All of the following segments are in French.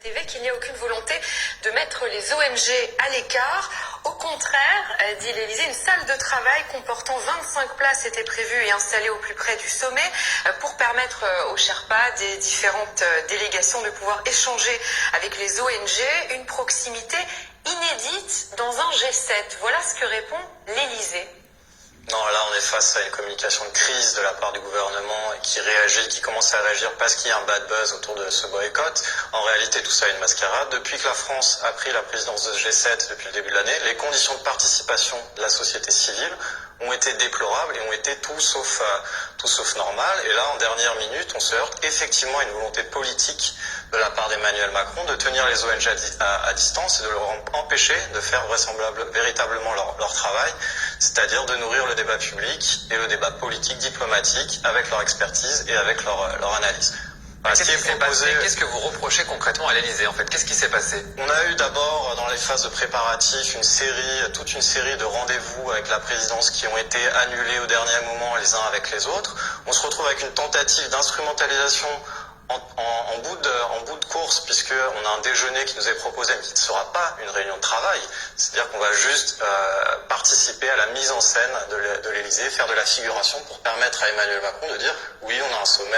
TV qu'il n'y a aucune volonté de mettre les ONG à l'écart. Au contraire, dit l'Élysée, une salle de travail comportant 25 places était prévue et installée au plus près du sommet pour permettre aux Sherpas des différentes délégations de pouvoir échanger avec les ONG, une proximité inédite dans un G7. Voilà ce que répond l'Élysée. Non, là on est face à une communication de crise de la part du gouvernement qui réagit, qui commence à réagir parce qu'il y a un bad buzz autour de ce boycott. En réalité, tout ça est une mascarade. Depuis que la France a pris la présidence de ce G7 depuis le début de l'année, les conditions de participation de la société civile ont été déplorables et ont été tout sauf normales. Et là, en dernière minute, on se heurte effectivement à une volonté politique de la part d'Emmanuel Macron de tenir les ONG à distance et de leur empêcher de faire véritablement leur travail, c'est-à-dire de nourrir le débat public et le débat politique, diplomatique, avec leur expertise et avec leur analyse. Voilà, Qu'est-ce que vous reprochez concrètement à l'Élysée en fait? Qu'est-ce qui s'est passé? On a eu d'abord dans les phases de préparatifs toute une série de rendez-vous avec la présidence qui ont été annulés au dernier moment les uns avec les autres. On se retrouve avec une tentative d'instrumentalisation en bout de course, puisqu'on a un déjeuner qui nous est proposé mais qui ne sera pas une réunion de travail. C'est-à-dire qu'on va juste participer à la mise en scène de l'Élysée, faire de la figuration pour permettre à Emmanuel Macron de dire oui, on a un sommet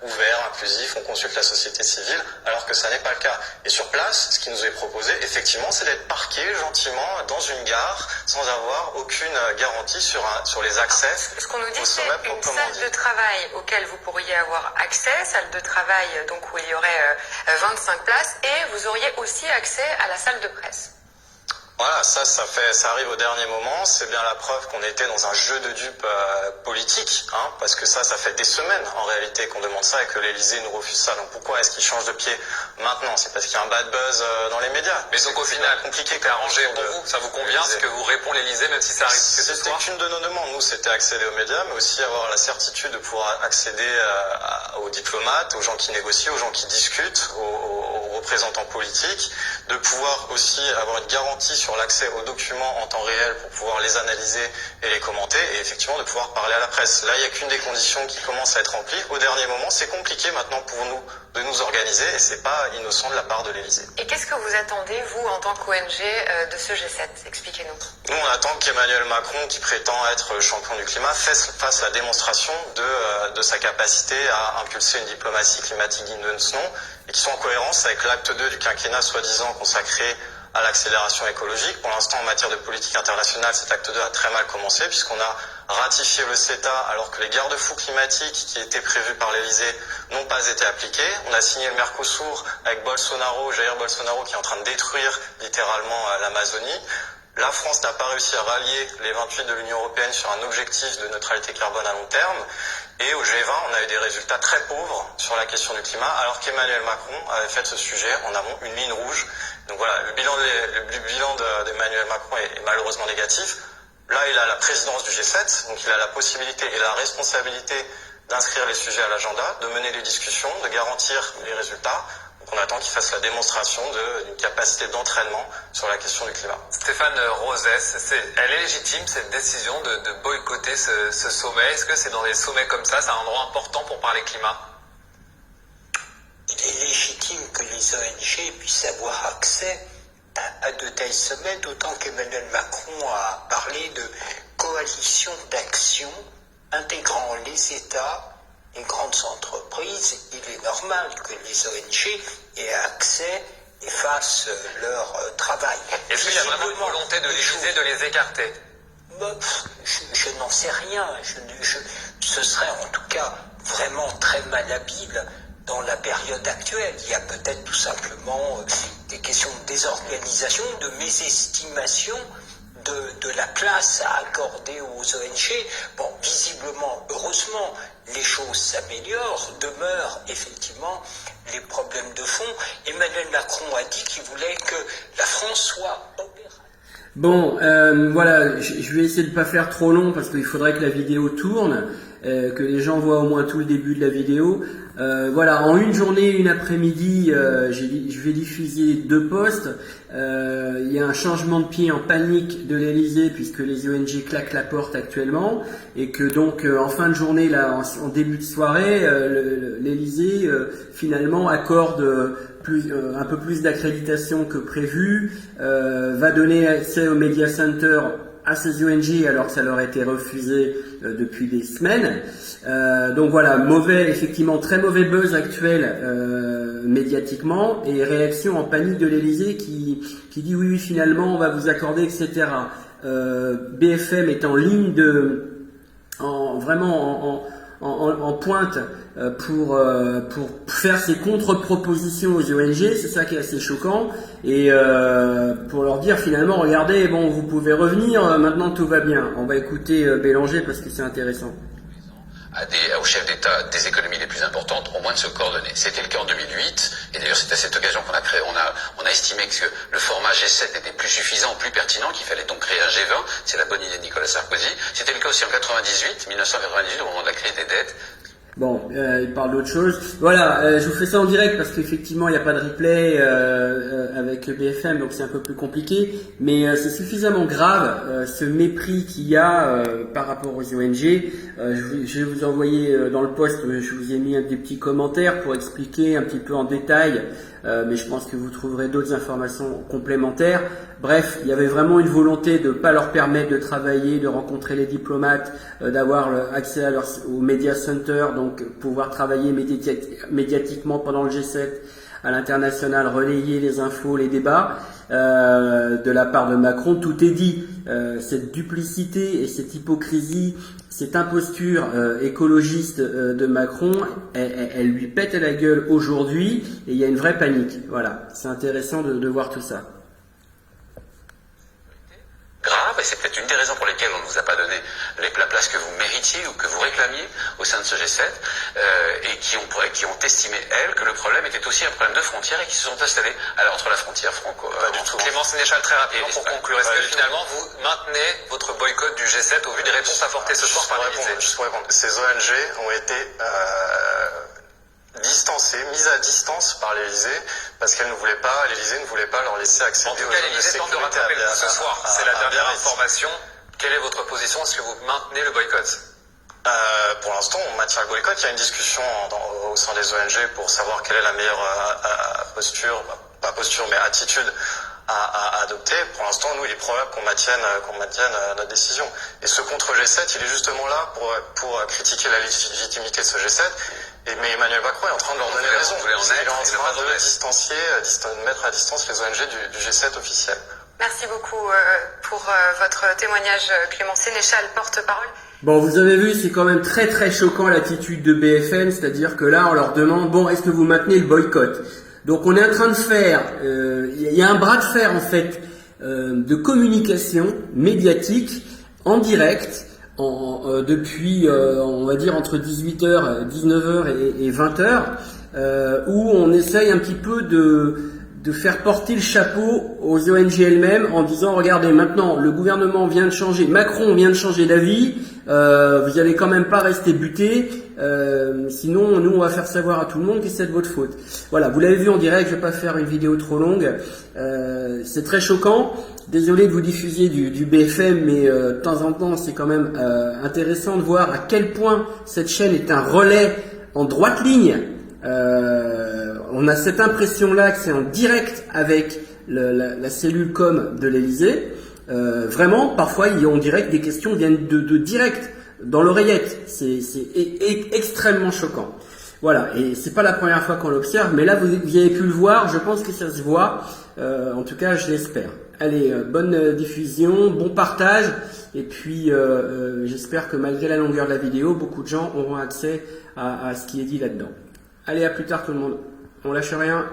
ouvert, inclusif, on consulte la société civile, alors que ça n'est pas le cas. Et sur place, ce qui nous est proposé, effectivement, c'est d'être parqué gentiment dans une gare sans avoir aucune garantie sur les accès. Ce qu'on nous dit, c'est une salle de travail auquel vous pourriez avoir accès, salle de travail donc où il y aurait 25 places, et vous auriez aussi accès à la salle de presse. Voilà, ça arrive au dernier moment. C'est bien la preuve qu'on était dans un jeu de dupes politique, parce que ça fait des semaines en réalité qu'on demande ça et que l'Élysée nous refuse ça. Donc pourquoi est-ce qu'il change de pied maintenant? C'est parce qu'il y a un bad buzz dans les médias. Mais donc au final, compliqué, arrangé pour vous, ça vous convient ce que vous répond l'Élysée, même si ça arrive que ce soir? C'était qu'une de nos demandes. Nous, c'était accéder aux médias, mais aussi avoir la certitude de pouvoir accéder aux diplomates, aux gens qui négocient, aux gens qui discutent, aux représentants politiques, de pouvoir aussi avoir une garantie sur l'accès aux documents en temps réel pour pouvoir les analyser et les commenter, et effectivement de pouvoir parler à la presse. Là, il n'y a qu'une des conditions qui commence à être remplie. Au dernier moment, c'est compliqué maintenant pour nous de nous organiser, et c'est pas innocent de la part de l'Élysée. Et qu'est-ce que vous attendez, vous, en tant qu'ONG, de ce G7? Expliquez-nous. Nous, on attend qu'Emmanuel Macron, qui prétend être champion du climat, fasse la démonstration de sa capacité à impulser une diplomatie climatique digne de ce nom, et qui soit en cohérence avec l'acte 2 du quinquennat soi-disant consacré à l'accélération écologique. Pour l'instant, en matière de politique internationale, cet acte 2 a très mal commencé, puisqu'on a ratifié le CETA alors que les garde-fous climatiques qui étaient prévus par l'Élysée n'ont pas été appliqués. On a signé le Mercosur avec Jair Bolsonaro, qui est en train de détruire littéralement l'Amazonie. La France n'a pas réussi à rallier les 28 de l'Union européenne sur un objectif de neutralité carbone à long terme. Et au G20, on a eu des résultats très pauvres sur la question du climat, alors qu'Emmanuel Macron avait fait de ce sujet en amont une ligne rouge. Donc voilà, le bilan d'Emmanuel Macron est malheureusement négatif. Là, il a la présidence du G7, donc il a la possibilité et la responsabilité d'inscrire les sujets à l'agenda, de mener les discussions, de garantir les résultats. Donc on attend qu'il fasse la démonstration d'une capacité d'entraînement sur la question du climat. Stéphane Rosès, elle est légitime cette décision de boycotter ce sommet? Est-ce que c'est dans des sommets comme ça, c'est un endroit important pour parler climat? Il est légitime que les ONG puissent avoir accès à de tels sommets, d'autant qu'Emmanuel Macron a parlé de coalition d'action intégrant les États, les grandes entreprises. Il est normal que les ONG aient accès et fassent leur travail. Est-ce qu'il y a vraiment une volonté de l'Élysée de les écarter? Je n'en sais rien. Ce serait en tout cas vraiment très malhabile dans la période actuelle. Il y a peut-être tout simplement des questions de désorganisation, de mésestimation de la place à accorder aux ONG. Bon, visiblement, heureusement, les choses s'améliorent, demeurent effectivement les problèmes de fond. Emmanuel Macron a dit qu'il voulait que la France soit opérationnelle. Bon, voilà, je vais essayer de ne pas faire trop long parce qu'il faudrait que la vidéo tourne. que les gens voient au moins tout le début de la vidéo. Voilà, en une journée, une après-midi, je vais diffuser 2 posts. Il y a un changement de pied en panique de l'Elysée puisque les ONG claquent la porte actuellement et que donc en fin de journée, là, en début de soirée, l'Elysée finalement accorde un peu plus d'accréditation que prévu, va donner accès au Media Center à ces ONG alors que ça leur a été refusé depuis des semaines. Donc voilà, effectivement très mauvais buzz actuel médiatiquement et réaction en panique de l'Elysée qui dit oui finalement on va vous accorder, etc. BFM est en ligne vraiment en pointe pour faire ses contre-propositions aux ONG, c'est ça qui est assez choquant, et pour leur dire finalement regardez, bon vous pouvez revenir, maintenant tout va bien. On va écouter Bélanger parce que c'est intéressant. Aux chefs d'État des économies les plus importantes, au moins de se coordonner. C'était le cas en 2008, et d'ailleurs c'est à cette occasion qu'on a estimé que le format G7 était plus suffisant, plus pertinent, qu'il fallait donc créer un G20, c'est la bonne idée de Nicolas Sarkozy. C'était le cas aussi en 1998, au moment de la crise des dettes. Bon, il parle d'autre chose. Voilà, je vous fais ça en direct parce qu'effectivement il n'y a pas de replay avec BFM, donc c'est un peu plus compliqué. Mais c'est suffisamment grave ce mépris qu'il y a par rapport aux ONG. Je vais vous envoyer dans le post, je vous ai mis des petits commentaires pour expliquer un petit peu en détail. Mais je pense que vous trouverez d'autres informations complémentaires. Bref, il y avait vraiment une volonté de ne pas leur permettre de travailler, de rencontrer les diplomates, d'avoir accès au Media Center, donc pouvoir travailler médiatiquement pendant le G7 à l'international, relayer les infos, les débats. De la part de Macron, tout est dit. Cette duplicité et cette hypocrisie, cette imposture écologiste de Macron, elle lui pète à la gueule aujourd'hui et il y a une vraie panique. Voilà, c'est intéressant de voir tout ça. Grave, et c'est peut-être une des raisons pour lesquelles on ne vous a pas donné la place que vous méritiez ou que vous réclamiez au sein de ce G7, et qui ont estimé, elles, que le problème était aussi un problème de frontières et qui se sont installés entre la frontière franco... Pas du tout. Clément Sénéchal, très rapidement pour conclure. Est-ce que finalement vous maintenez votre boycott du G7 au vu des réponses apportées ce soir par l'Élysée? Juste pour répondre, ces ONG ont été mises à distance par l'Élysée parce qu'elle ne voulait pas, l'Élysée ne voulait pas leur laisser accéder aux zones de l'Élysée tente de sécurité rattraper le coup ce soir. C'est la dernière Biarritz. information. Quelle est votre position? Est-ce que vous maintenez le boycott? Pour l'instant, on maintient le boycott. Il y a une discussion au sein des ONG pour savoir quelle est la meilleure mais attitude à adopter. Pour l'instant, nous, il est probable qu'on maintienne notre décision. Et ce contre G7, il est justement là pour critiquer la légitimité de ce G7. Mais Emmanuel Macron est en train de leur donner raison. Il est en train de mettre à distance les ONG du G7 officiel. Merci beaucoup pour votre témoignage, Clément Sénéchal, porte-parole. Bon, vous avez vu, c'est quand même très très choquant l'attitude de BFM, c'est-à-dire que là, on leur demande, bon, est-ce que vous maintenez le boycott? Donc, on est en train de faire, il y a un bras de fer en fait de communication médiatique en direct depuis, on va dire entre 18h, 19h et 20h, où on essaye un petit peu de faire porter le chapeau aux ONG elles-mêmes en disant regardez maintenant le gouvernement vient de changer, Macron vient de changer d'avis, vous allez quand même pas rester buté, sinon nous on va faire savoir à tout le monde que c'est de votre faute. Voilà, vous l'avez vu en direct, je vais pas faire une vidéo trop longue, c'est très choquant, désolé de vous diffuser du BFM, mais de temps en temps c'est quand même intéressant de voir à quel point cette chaîne est un relais en droite ligne. On a cette impression-là que c'est en direct avec la cellule com de l'Élysée. Vraiment, parfois, on dirait que des questions viennent de direct dans l'oreillette. C'est extrêmement choquant. Voilà, et c'est pas la première fois qu'on l'observe, mais là, vous avez pu le voir. Je pense que ça se voit. En tout cas, je l'espère. Allez, bonne diffusion, bon partage. Et puis, j'espère que malgré la longueur de la vidéo, beaucoup de gens auront accès à ce qui est dit là-dedans. Allez, à plus tard tout le monde. On lâche rien.